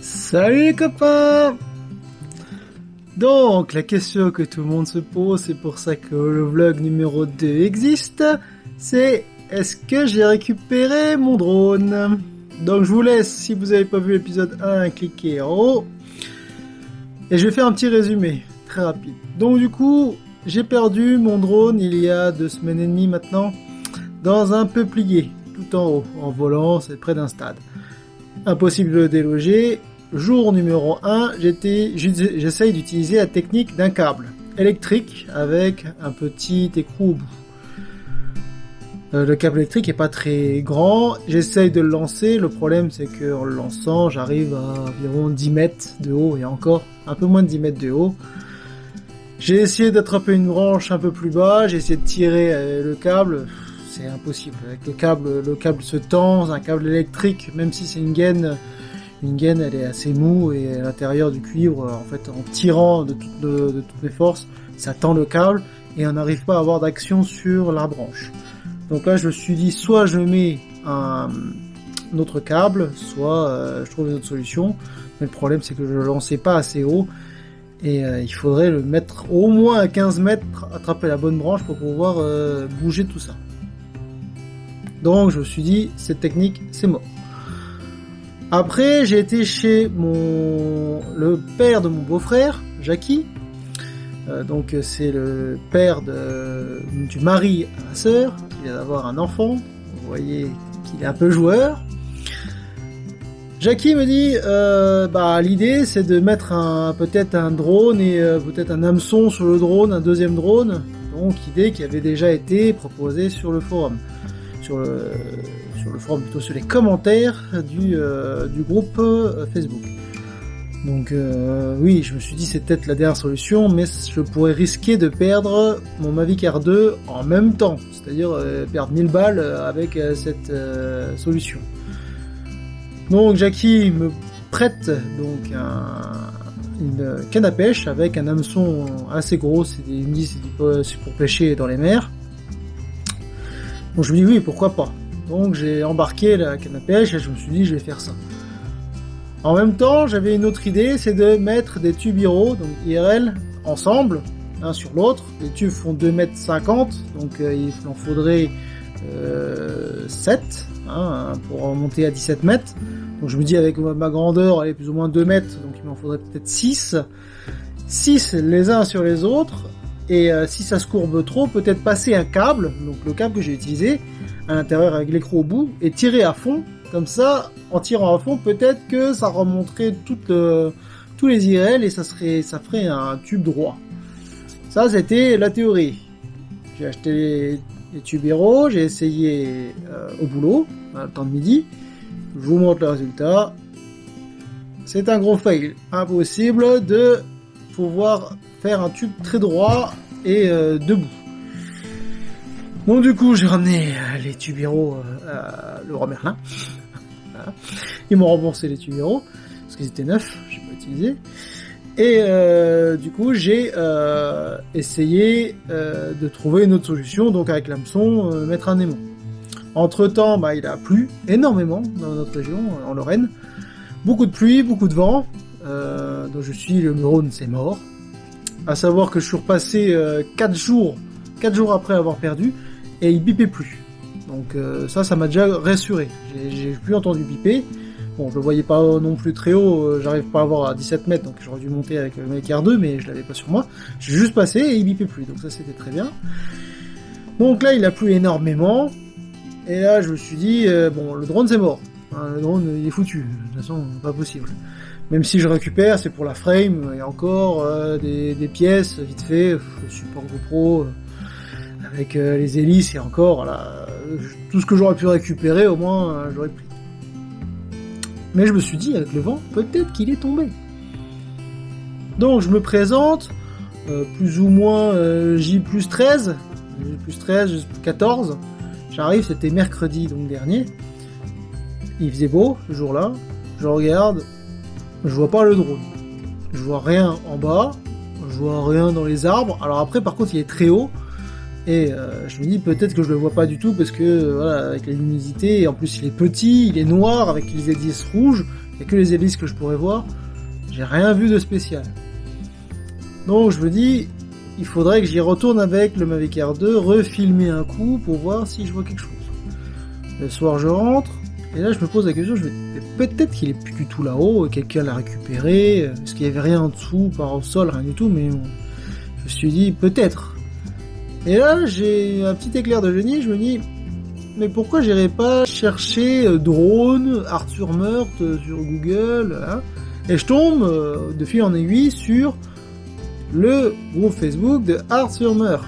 Salut les copains! Donc, la question que tout le monde se pose, c'est pour ça que le vlog numéro 2 existe, c'est est-ce que j'ai récupéré mon drone? Donc je vous laisse, si vous n'avez pas vu l'épisode 1, cliquez en haut. Et je vais faire un petit résumé, très rapide. Donc du coup, j'ai perdu mon drone il y a 2 semaines et demie maintenant, dans un peuplier, tout en haut, en volant, c'est près d'un stade. Impossible de le déloger. Jour numéro 1, j'essaye d'utiliser la technique d'un câble électrique avec un petit écrou au bout. Le câble électrique est pas très grand, j'essaye de le lancer, le problème c'est qu'en le lançant, j'arrive à environ 10 mètres de haut, et encore un peu moins de 10 mètres de haut. J'ai essayé d'attraper une branche un peu plus bas, j'ai essayé de tirer le câble, c'est impossible. Avec le câble se tend, un câble électrique, même si c'est une gaine elle est assez mou, et à l'intérieur du cuivre, en fait, en tirant de toutes mes forces, ça tend le câble, et on n'arrive pas à avoir d'action sur la branche. Donc là, je me suis dit, soit je mets un autre câble, soit je trouve une autre solution. Mais le problème, c'est que je le lançais pas assez haut, et il faudrait le mettre au moins à 15 mètres, attraper la bonne branche pour pouvoir bouger tout ça. Donc je me suis dit, cette technique, c'est mort. Après, j'ai été chez le père de mon beau-frère, Jackie. Donc c'est le père du mari à ma sœur, qui vient d'avoir un enfant. Vous voyez qu'il est un peu joueur. Jackie me dit, l'idée c'est de mettre peut-être un drone et peut-être un hameçon sur le drone, un deuxième drone. Donc idée qui avait déjà été proposée sur le forum. Sur le forum, plutôt sur les commentaires du groupe Facebook. Donc oui, je me suis dit c'est peut-être la dernière solution, mais je pourrais risquer de perdre mon Mavic Air 2 en même temps, c'est-à-dire perdre 1000 balles avec cette solution. Donc Jackie me prête donc une canne à pêche avec un hameçon assez gros, il me dit c'est pour pêcher dans les mers. Donc je me dis oui, pourquoi pas. Donc j'ai embarqué la canne à pêche et je me suis dit je vais faire ça. En même temps, j'avais une autre idée, c'est de mettre des tubes IRO, donc IRL, ensemble, l'un sur l'autre. Les tubes font 2,50 m, donc il en faudrait 7 pour remonter à 17 mètres. Donc je me dis avec ma grandeur, elle est plus ou moins 2 mètres, donc il m'en faudrait peut-être 6. 6 les uns sur les autres, et si ça se courbe trop, peut-être passer un câble, donc le câble que j'ai utilisé, à l'intérieur avec l'écrou au bout, et tirer à fond. Comme ça, en tirant à fond, peut-être que ça remonterait tous les IRL et ça ferait un tube droit. Ça, c'était la théorie. J'ai acheté les tubes Hero, j'ai essayé au boulot, à le temps de midi. Je vous montre le résultat. C'est un gros fail. Impossible de pouvoir faire un tube très droit et debout. Donc du coup, j'ai ramené les tubes Hero à Leroy Merlin. Voilà. Ils m'ont remboursé les tubes Hero, parce qu'ils étaient neufs, j'ai pas utilisé. Et du coup, j'ai essayé de trouver une autre solution, donc avec l'hameçon, mettre un aimant. Entre temps, il a plu énormément dans notre région, en Lorraine. Beaucoup de pluie, beaucoup de vent. Donc le drone, c'est mort. À savoir que je suis repassé 4 jours après avoir perdu, et il bipait plus. Donc ça m'a déjà rassuré. J'ai plus entendu biper. Bon, je le voyais pas non plus très haut, j'arrive pas à voir à 17 mètres, donc j'aurais dû monter avec le Mavic Air 2, mais je l'avais pas sur moi. J'ai juste passé et il bipait plus, donc ça c'était très bien. Donc là, il a plu énormément, et là je me suis dit, le drone c'est mort. Le drone il est foutu, de toute façon, pas possible. Même si je récupère, c'est pour la frame, et encore des pièces, vite fait, le support GoPro, avec les hélices, et encore, voilà, tout ce que j'aurais pu récupérer, au moins, j'aurais pris. Mais je me suis dit, avec le vent, peut-être qu'il est tombé. Donc je me présente, plus ou moins J+13, J+13, J+14. J'arrive, c'était mercredi donc dernier. Il faisait beau, ce jour-là. Je regarde, je vois pas le drone. Je vois rien en bas, je vois rien dans les arbres. Alors après, par contre, il est très haut. Et je me dis peut-être que je le vois pas du tout parce que voilà, avec la luminosité, et en plus il est petit, il est noir avec les hélices rouges, il n'y a que les hélices que je pourrais voir. J'ai rien vu de spécial. Donc je me dis, il faudrait que j'y retourne avec le Mavic Air 2, refilmer un coup pour voir si je vois quelque chose. Le soir je rentre, et là je me pose la question, je me dis peut-être qu'il est plus du tout là-haut, quelqu'un l'a récupéré, parce qu'il y avait rien en dessous, pas au sol, rien du tout, mais bon, je me suis dit peut-être. Et là, j'ai un petit éclair de génie, je me dis, mais pourquoi j'irais pas chercher drone, Arthur Meurthe sur Google, hein, et je tombe de fil en aiguille sur le groupe Facebook de Arthur Meurthe.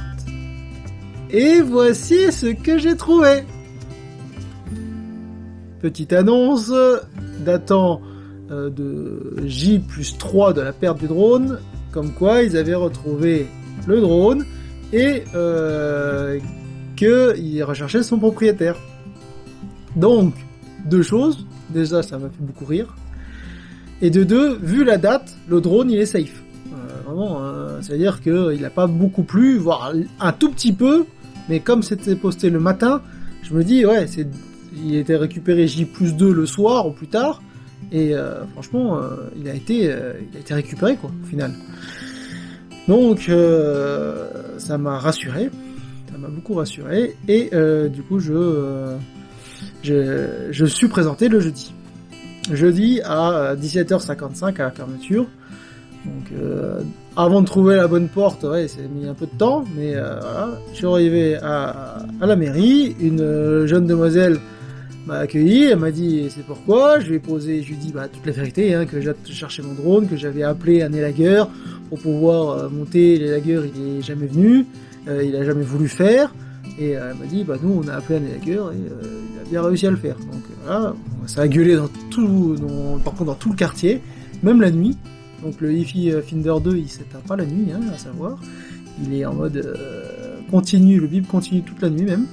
Et voici ce que j'ai trouvé. Petite annonce datant de J+3 de la perte du drone, comme quoi ils avaient retrouvé le drone, et qu'il recherchait son propriétaire. Donc, deux choses. Déjà, ça m'a fait beaucoup rire. Et de deux, vu la date, le drone, il est safe. Vraiment, c'est-à-dire qu'il n'a pas beaucoup plu, voire un tout petit peu, mais comme c'était posté le matin, je me dis, ouais, il était récupéré J+2 le soir ou plus tard, et franchement, il a été récupéré, quoi, au final. Donc, ça m'a rassuré, ça m'a beaucoup rassuré, et du coup, je suis présenté le jeudi. Jeudi à 17h55 à la fermeture. Donc, avant de trouver la bonne porte, ouais, ça a mis un peu de temps, mais voilà. Je suis arrivé à la mairie, une jeune demoiselle m'a accueilli, elle m'a dit c'est pourquoi, je lui ai dit toute la vérité, hein, que j'ai cherché mon drone, que j'avais appelé un élagueur pour pouvoir monter l'élagueur, il est jamais venu, il a jamais voulu faire, et elle m'a dit nous on a appelé un élagueur et il a bien réussi à le faire. Donc voilà, ça a gueulé dans tout le quartier, même la nuit. Donc le Hi-Fi Finder 2 il s'éteint pas la nuit, hein, à savoir, il est en mode continu, le bip continue toute la nuit même.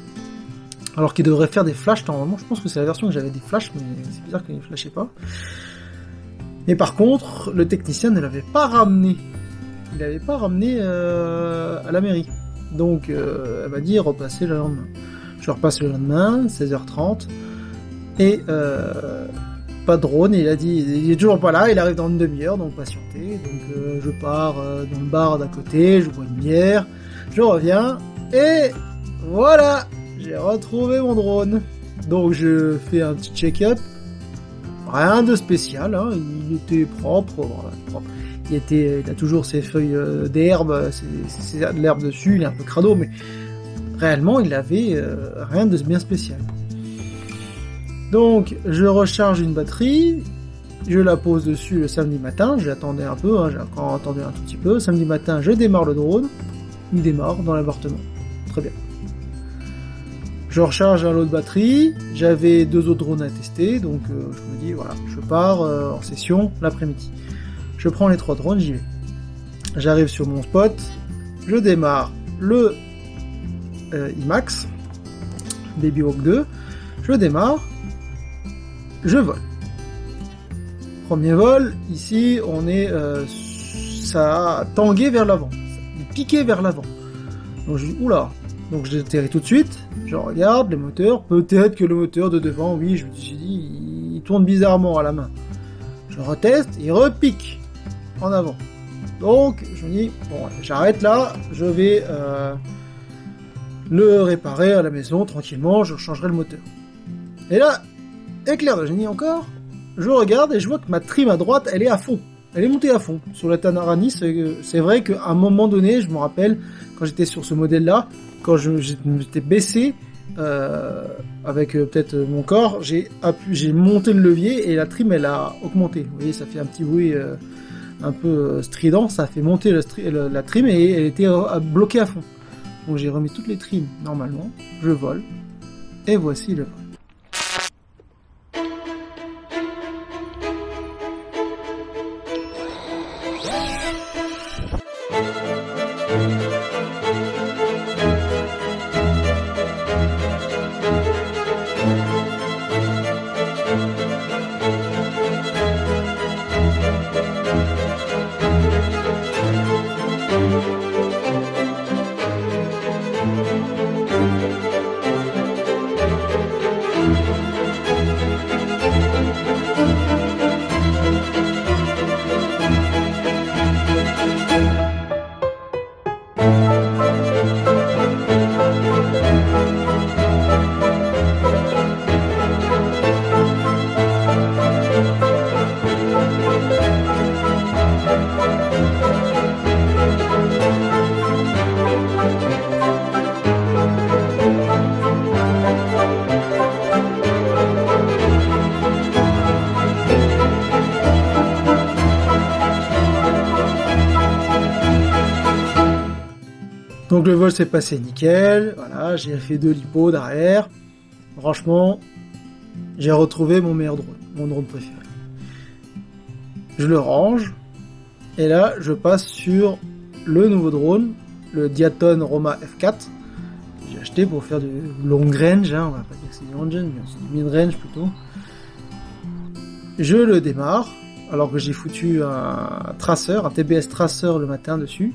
Alors qu'il devrait faire des flashs normalement, je pense que c'est la version que j'avais des flashs, mais c'est bizarre qu'il ne flashait pas. Et par contre, le technicien ne l'avait pas ramené. Il l'avait pas ramené à la mairie. Donc elle m'a dit repassez le lendemain. Je repasse le lendemain, 16h30, et pas de drone, et il a dit il est toujours pas là, il arrive dans une demi-heure, donc patientez. Donc je pars dans le bar d'à côté, je bois une bière, je reviens, et voilà, j'ai retrouvé mon drone. Donc je fais un petit check-up, rien de spécial, hein. Il était propre, voilà, propre. Il a toujours ses feuilles d'herbe, c'est de l'herbe dessus, il est un peu crado, mais réellement il avait rien de bien spécial. Donc je recharge une batterie, je la pose dessus le samedi matin, j'attendais un peu, hein, j'ai encore attendu un tout petit peu, samedi matin je démarre le drone, il démarre dans l'appartement, très bien. Je recharge un lot de batterie, j'avais 2 autres drones à tester, donc je me dis voilà, je pars en session l'après-midi. Je prends les 3 drones, j'y vais. J'arrive sur mon spot, je démarre le IMAX, Babyhawk 2, je démarre, je vole. Premier vol, ici on est, ça a tangué vers l'avant, piqué vers l'avant. Donc je dis oula. Donc j'atterris tout de suite, je regarde les moteurs, peut-être que le moteur de devant, oui, je me suis dit, il tourne bizarrement à la main. Je reteste, il repique en avant. Donc je me dis, bon, j'arrête là, je vais le réparer à la maison tranquillement, je changerai le moteur. Et là, éclair de génie encore, je regarde et je vois que ma trim à droite, elle est à fond. Elle est montée à fond. Sur la Tanarani, c'est vrai qu'à un moment donné, je me rappelle, quand j'étais sur ce modèle-là, quand je m'étais baissé avec peut-être mon corps, j'ai monté le levier et la trim elle a augmenté. Vous voyez, ça fait un petit bruit un peu strident, ça a fait monter la trim et elle était bloquée à fond. Donc j'ai remis toutes les trims normalement, je vole, et voici le vol. Donc le vol s'est passé nickel, voilà, j'ai fait 2 lipos derrière. Franchement, j'ai retrouvé mon meilleur drone, mon drone préféré. Je le range, et là je passe sur le nouveau drone, le Diaton Roma F4, que j'ai acheté pour faire du long range, hein, on va pas dire que c'est du long range, mais c'est du mid range plutôt. Je le démarre, alors que j'ai foutu un traceur, un TBS traceur le matin dessus.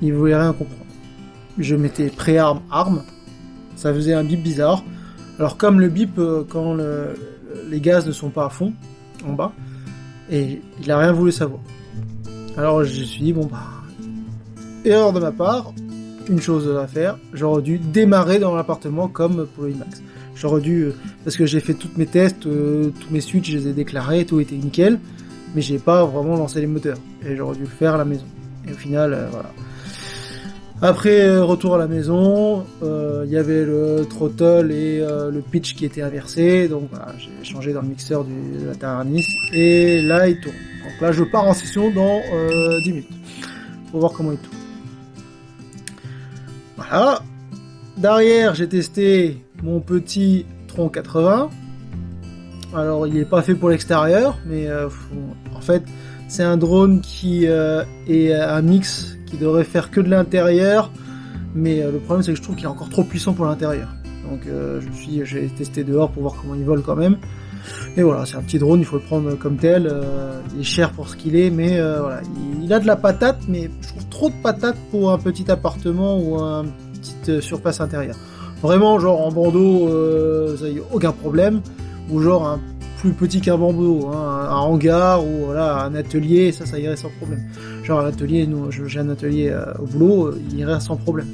Il voulait rien comprendre. Je mettais pré-arme, arme, ça faisait un bip bizarre. Alors comme le bip quand les gaz ne sont pas à fond, en bas, et il a rien voulu savoir. Alors je me suis dit, bon bah, erreur de ma part, une chose à faire, j'aurais dû démarrer dans l'appartement comme pour le IMAX. J'aurais dû, parce que j'ai fait tous mes tests, tous mes switches, je les ai déclarés, tout était nickel, mais j'ai pas vraiment lancé les moteurs, et j'aurais dû le faire à la maison. Et au final, voilà. Après, retour à la maison, il y avait le throttle et le pitch qui était inversé, donc voilà, j'ai changé dans le mixeur de la Taranis, et là il tourne. Donc là je pars en session dans 10 minutes, pour voir comment il tourne. Voilà. Derrière, j'ai testé mon petit Tron 80. Alors, il est pas fait pour l'extérieur, mais en fait, c'est un drone qui est un mix qui devrait faire que de l'intérieur, mais le problème c'est que je trouve qu'il est encore trop puissant pour l'intérieur. Donc, j'ai testé dehors pour voir comment il vole quand même. Et voilà, c'est un petit drone, il faut le prendre comme tel. Il est cher pour ce qu'il est, mais voilà, il a de la patate, mais je trouve trop de patate pour un petit appartement ou une petite surface intérieure. Vraiment, genre en bandeau, ça y a aucun problème, ou genre un plus petit qu'un bandeau, hein, un hangar ou voilà un atelier, ça irait sans problème. Genre un atelier, nous, j'ai un atelier au boulot, il irait sans problème,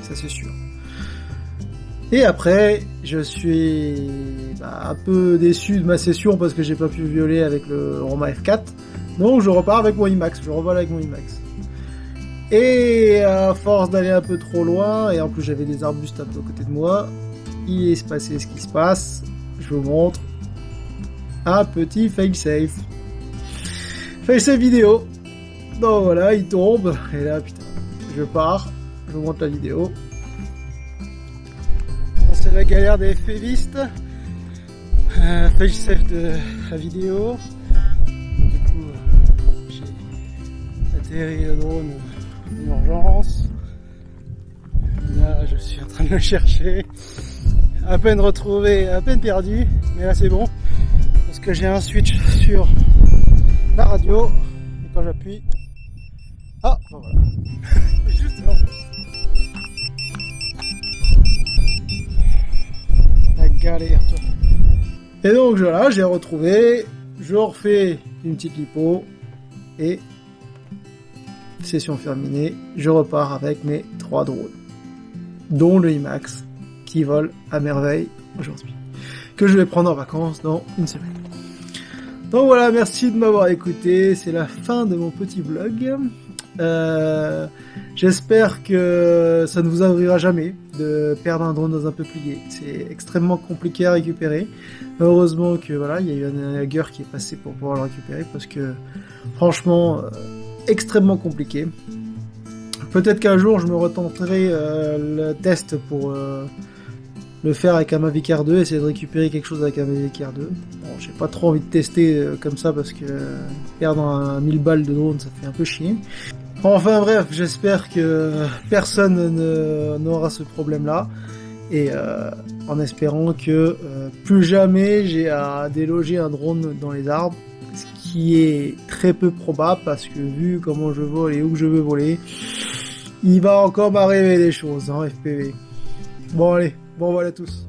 ça c'est sûr. Et après, je suis un peu déçu de ma session parce que j'ai pas pu violer avec le Roma F4, donc je repars avec mon IMAX, je revole avec mon IMAX. Et à force d'aller un peu trop loin, et en plus j'avais des arbustes un peu à côté de moi, il est passé ce qui se passe, je vous montre un petit fail-safe. Fail-safe vidéo. Donc voilà, il tombe, et là putain, je pars, je vous montre la vidéo. C'est la galère des FPVistes. Fail-safe de la vidéo. Du coup, j'ai atterri le drone en urgence. Là, je suis en train de le chercher. À peine retrouvé, à peine perdu. Mais là, c'est bon. Parce que j'ai un switch sur la radio. Et quand j'appuie... Ah, ben voilà. Juste là. La galère, toi. Et donc, voilà, j'ai retrouvé. Je refais une petite lipo. Et... session terminée, je repars avec mes 3 drones, dont le IMAX, qui vole à merveille aujourd'hui, que je vais prendre en vacances dans une semaine. Donc voilà, merci de m'avoir écouté, c'est la fin de mon petit vlog. J'espère que ça ne vous arrivera jamais de perdre un drone dans un peuplier, c'est extrêmement compliqué à récupérer. Heureusement que voilà, il y a eu un lagueur qui est passé pour pouvoir le récupérer, parce que franchement... extrêmement compliqué. Peut-être qu'un jour je me retenterai le test pour le faire avec un Mavic Air 2, essayer de récupérer quelque chose avec un Mavic Air 2. Bon, j'ai pas trop envie de tester comme ça parce que perdre un 1000 balles de drone ça fait un peu chier. Enfin bref, j'espère que personne n'aura ce problème là, et en espérant que plus jamais j'ai à déloger un drone dans les arbres, ce qui est très peu probable parce que vu comment je vole et où je veux voler, il va encore m'arriver des choses en FPV. Bon allez, bon voilà tous.